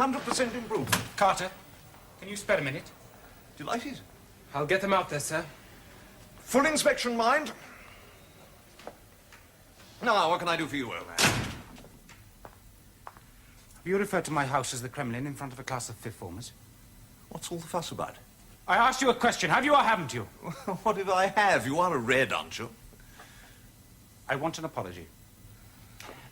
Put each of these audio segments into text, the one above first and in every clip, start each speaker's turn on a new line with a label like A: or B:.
A: 100% improved.
B: Carter, can you spare a minute?
A: Delighted.
B: I'll get them out there, sir.
A: Full inspection, mind. Now, what can I do for you, old man?
B: You referred to my house as the Kremlin in front of a class of fifth formers.
A: What's all the fuss about?
B: I asked you a question. Have you or haven't you?
A: What if I have? You are a red, aren't you?
B: I want an apology.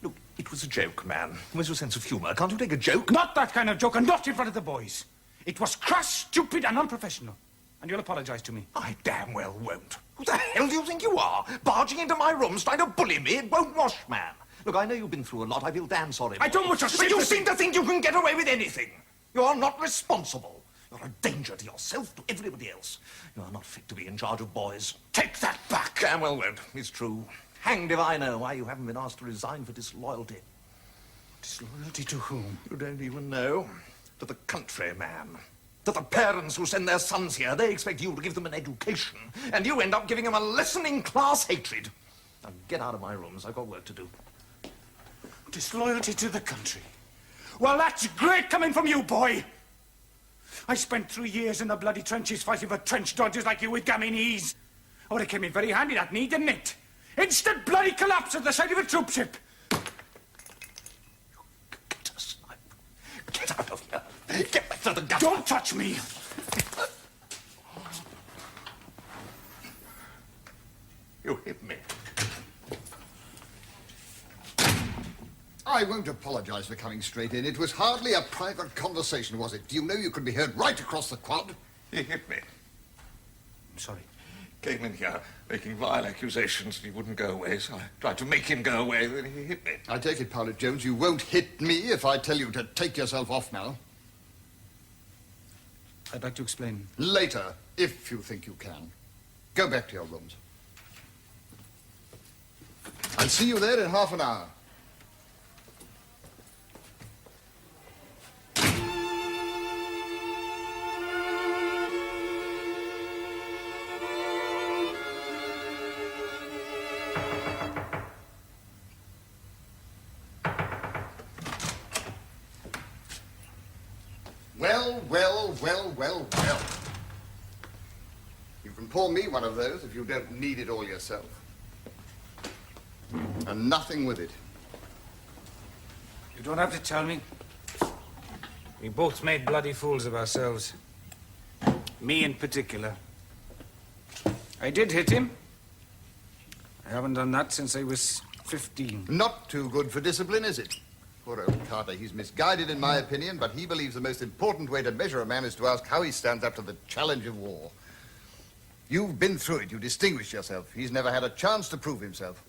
A: Look, it was a joke, man. Where's your sense of humour? Can't you take a joke?
B: Not that kind of joke, and not in front of the boys. It was crass, stupid, and unprofessional. And you'll apologize to me.
A: I damn well won't. Who the hell do you think you are? Barging into my rooms, trying to bully me? It won't wash, man. Look, I know you've been through a lot. I feel damn sorry.
B: I don't want your sympathy.
A: But you seem to think you can get away with anything. You are not responsible. You're a danger to yourself, to everybody else. You are not fit to be in charge of boys.
B: Take that back.
A: Damn well won't. It's true. Hanged if I know why you haven't been asked to resign for disloyalty.
B: Disloyalty to whom?
A: You don't even know. To the country, man. To the parents who send their sons here. They expect you to give them an education, and you end up giving them a lesson in class hatred. Now get out of my rooms. I've got work to do.
B: Disloyalty to the country. Well, that's great coming from you, boy. I spent 3 years in the bloody trenches fighting for trench dodgers like you with gammy knees. Oh, it came in very handy, that knee, didn't it? Instant bloody collapse at the side of a troopship.
A: Get out of here. Get back to the gutter.
B: Don't touch me.
A: You hit me.
C: I won't apologize for coming straight in. It was hardly a private conversation, was it? Do you know you could be heard right across the quad?
A: He hit me.
B: I'm sorry.
A: Came in here making vile accusations and he wouldn't go away, so I tried to make him go away, then he hit me.
C: I take it, Pilot Jones, you won't hit me if I tell you to take yourself off now.
B: I'd like to explain.
C: Later, if you think you can. Go back to your rooms. I'll see you there in half an hour. Well. You can pour me one of those if you don't need it all yourself. And nothing with it.
B: You don't have to tell me. We both made bloody fools of ourselves. Me in particular. I did hit him. I haven't done that since I was 15.
C: Not too good for discipline, is it? Poor old Carter. He's misguided, in my opinion, but he believes the most important way to measure a man is to ask how he stands up to the challenge of war. You've been through it. You distinguished yourself. He's never had a chance to prove himself.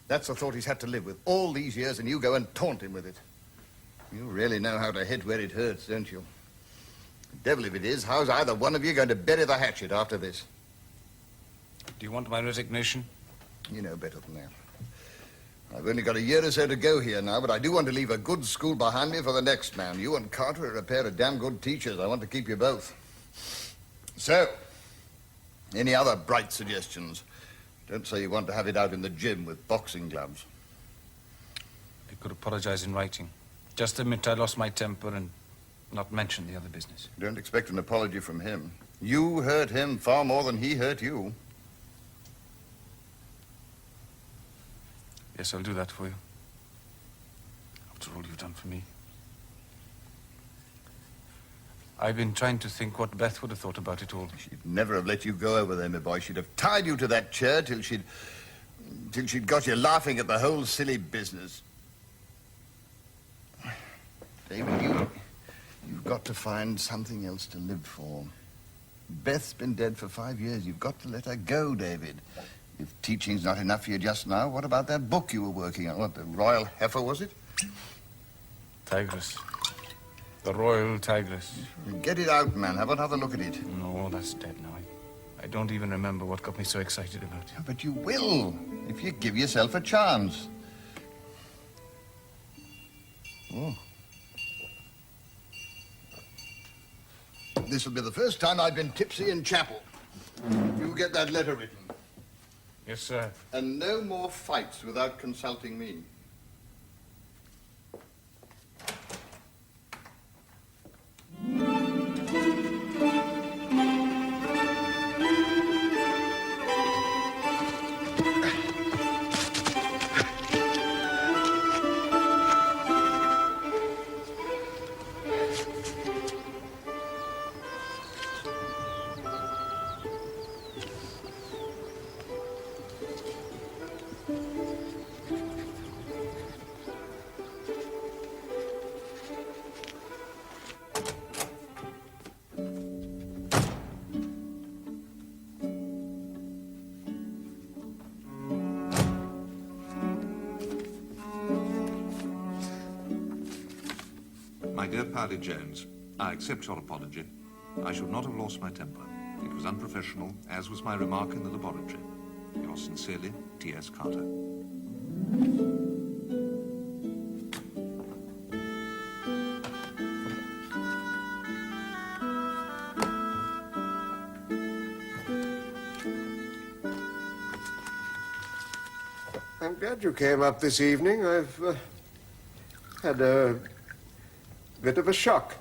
C: That's the thought he's had to live with all these years, and you go and taunt him with it. You really know how to hit where it hurts, don't you? Devil if it is, how's either one of you going to bury the hatchet after this?
B: Do you want my resignation?
C: You know better than that. I've only got a year or so to go here now, but I do want to leave a good school behind me for the next man. You and Carter are a pair of damn good teachers. I want to keep you both. So, any other bright suggestions? Don't say you want to have it out in the gym with boxing gloves.
B: I could apologize in writing. Just admit I lost my temper and not mention the other business.
C: Don't expect an apology from him. You hurt him far more than he hurt you.
B: Yes, I'll do that for you. After all you've done for me. I've been trying to think what Beth would have thought about it all.
C: She'd never have let you go over there, my boy. She'd have tied you to that chair till she'd got you laughing at the whole silly business. David, you've got to find something else to live for. Beth's been dead for 5 years. You've got to let her go, David. If teaching's not enough for you just now, what about that book you were working on? What, the Royal Heifer, was it?
B: Tigress. The Royal Tigress.
C: Get it out, man. Have another look at it.
B: No, that's dead now. I don't even remember what got me so excited about it.
C: Yeah, but you will, if you give yourself a chance. Oh. This will be the first time I've been tipsy in chapel. You get that letter written.
B: Yes, sir.
C: And no more fights without consulting me.
D: dear Paddy Jones, I accept your apology. I should not have lost my temper. It was unprofessional, as was my remark in the laboratory. Yours sincerely, T.S. Carter.
E: I'm glad you came up this evening. I've had a bit of a shock.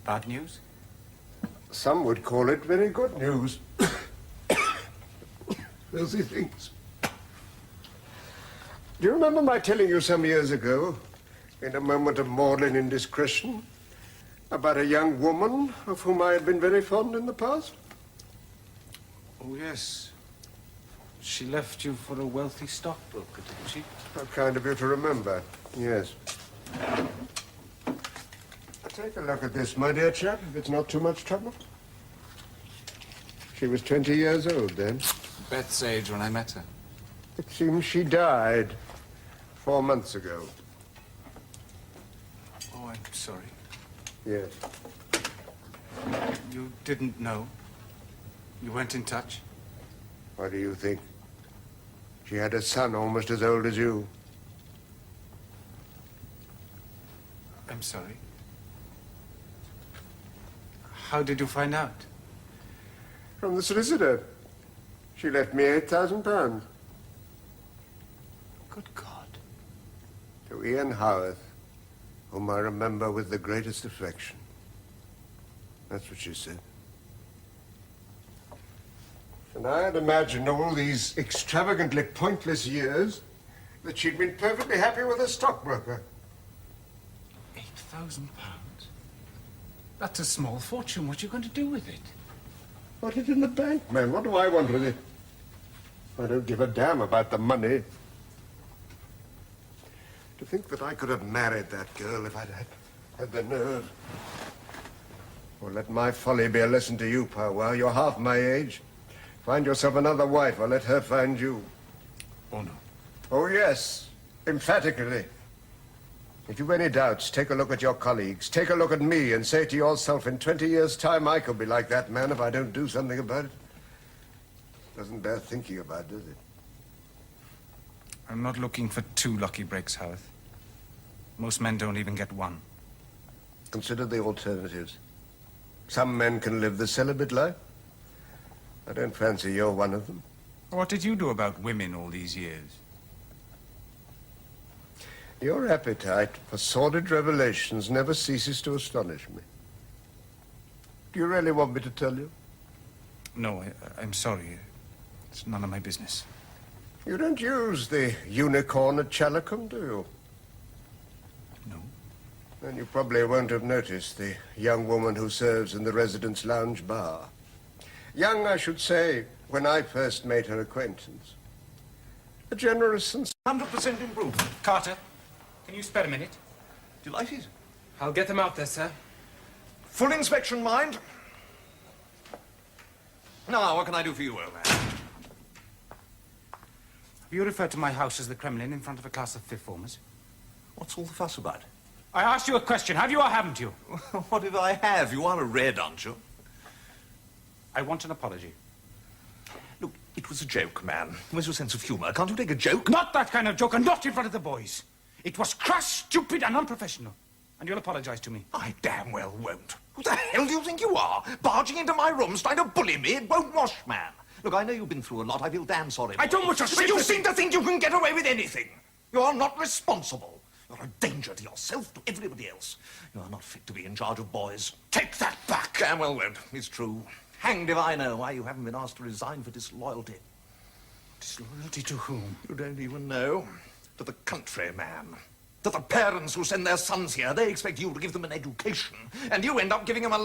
B: Bad news?
E: Some would call it very good news. Filthy things. Do you remember my telling you some years ago, in a moment of maudlin indiscretion, about a young woman of whom I had been very fond in the past?
B: Oh, yes. She left you for a wealthy stockbroker, didn't she?
E: How kind of you to remember. Yes. Take a look at this, my dear chap, if it's not too much trouble. She was 20 years old then.
B: Beth's age when I met her.
E: It seems she died 4 months ago.
B: Oh, I'm sorry.
E: Yes.
B: You didn't know? You weren't in touch?
E: What do you think? She had a son almost as old as you.
B: I'm sorry. How did you find out?
E: From the solicitor. She left me £8,000.
B: Good God.
E: To Ian Howarth, whom I remember with the greatest affection. That's what she said. And I had imagined all these extravagantly pointless years that she'd been perfectly happy with a stockbroker.
B: £8,000? That's a small fortune. What are you going to do with it?
E: Put it in the bank, man. What do I want with it? I don't give a damn about the money. To think that I could have married that girl if I'd had the nerve. Well, let my folly be a lesson to you, Powwow. You're half my age. Find yourself another wife, or let her find you.
B: Oh, no.
E: Oh, yes. Emphatically. If you've any doubts, take a look at your colleagues. Take a look at me and say to yourself, in 20 years' time, I could be like that man if I don't do something about it. Doesn't bear thinking about, does it?
B: I'm not looking for 2 lucky breaks, Howarth. Most men don't even get 1.
E: Consider the alternatives. Some men can live the celibate life. I don't fancy you're one of them.
B: What did you do about women all these years?
E: Your appetite for sordid revelations never ceases to astonish me. Do you really want me to tell you?
B: No, I'm sorry. It's none of my business.
E: You don't use the unicorn at Chalacombe, do you?
B: No.
E: Then you probably won't have noticed the young woman who serves in the residence lounge bar. Young, I should say, when I first made her acquaintance. A generous and
A: 100% improved.
B: Carter, can you spare a minute?
A: Delighted.
F: I'll get them out there, sir.
A: Full inspection, mind. Now, what can I do for you, old man?
B: Have you referred to my house as the Kremlin in front of a class of fifth formers?
A: What's all the fuss about?
B: I asked you a question. Have you or haven't you?
A: What if I have? You are a red, aren't you?
B: I want an apology.
A: Look, it was a joke, man. Where's your sense of humor? Can't you take a joke?
B: Not that kind of joke, and not in front of the boys. It was crass, stupid, and unprofessional. And you'll apologize to me.
A: I damn well won't. Who the hell do you think you are? Barging into my rooms, trying to bully me? It won't wash, man. Look, I know you've been through a lot. I feel damn sorry.
B: I don't want your
A: But you
B: sympathy.
A: seem to think you can get away with anything. You are not responsible. You're a danger to yourself, to everybody else. You are not fit to be in charge of boys. Take that back. Damn well won't. It's true. Hanged if I know why you haven't been asked to resign for disloyalty.
B: Disloyalty to whom?
A: You don't even know. To the country, man. To the parents who send their sons here. They expect you to give them an education, and you end up giving them a